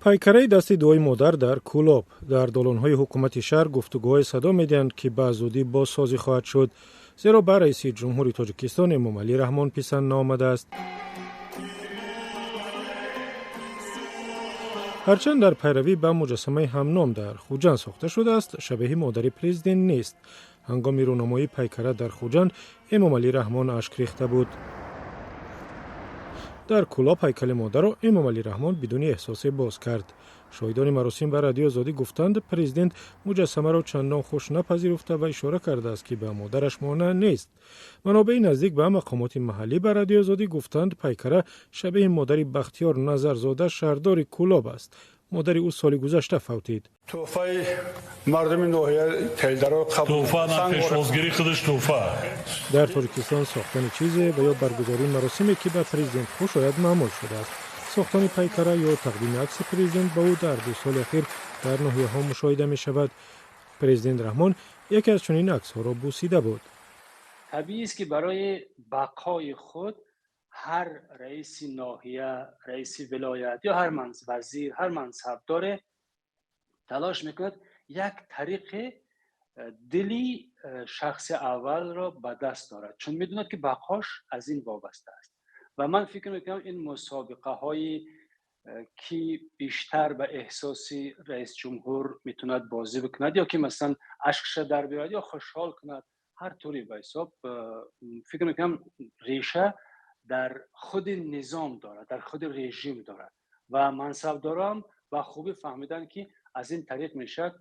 پیکره دست دوی مادر در کولاب در دالان‌های حکومت شهر گفتگوهای صدا می‌دهند که به زودی بازسازی خواهد شد، زیرا به رئیس جمهوری تاجیکستان امامعلی رحمان پسند نامده است. هرچند در پیروی به مجسمه همنام در خوجند ساخته شده است، شبیه مادر پرزیدنت نیست. هنگام رونمایی پیکره در خوجند، امامعلی رحمان اشک ریخته بود. در کولاب هیکل مادر را امامعلی رحمان بدون احساس باز کرد. شاهدان مراسم به رادیو آزادی گفتند پرزیدنت مجسمه را چندان خوش نپذیرفته و اشاره کرده است که به مادرش مانند نیست. منابع نزدیک به مقامات محلی به رادیو آزادی گفتند پیکره شبیه مادر بختیار نظرزاده شهردار کولاب است. مادر او سال گذشته فوتید. توفای مردم ناحیه تلدرا قبول در تاجیکستان ساختن چیزی و یا برگزاری مراسمی که به پرزیدنت خوش آید معمول شده است. ساختن پیکره یا تقدیم عکس پرزیدنت به او در 2 سال اخیر در ناحیه ها مشاهده می شود. پرزیدنت رحمان یکی از چنین عکس ها را بوسیده بود. طبیعی است که برای بقای خود هر رئیس ناحیه، رئیس ولایت یا هر وزیر، هر منصب داره تلاش میکند یک طریق دلی شخص اول را به دست دارد، چون میدوند که بقاش از این وابسته است. و من فکر میکنم این مسابقه هایی که بیشتر به احساسی رئیس جمهور میتوند بازی بکند یا که مثلا اشکش در بیاید یا خوشحال کند، هر طوری به حساب فکر میکنم ریشه در خود نظام دارد، در خود رژیم دارد و منصبداران با خوبی فهمیدن که از این طریق میشد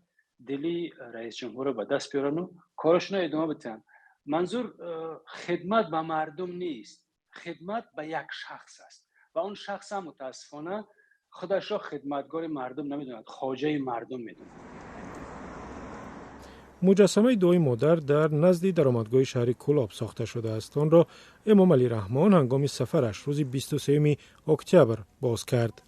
دلی رئیس جمهور رو به دست بیارن و کارشون رو ادامه بدن. منظور خدمت به مردم نیست، خدمت به یک شخص است و اون شخص هم متاسفانه خودش را خدمتگار مردم نمیدوند، خواجه مردم میدوند. مجسمه دوی مادر در نزد درآمدگاه شهر کولاب ساخته شده است. آن را امامعلی رحمان هنگام سفرش روز 23 اکتبر باز کرد.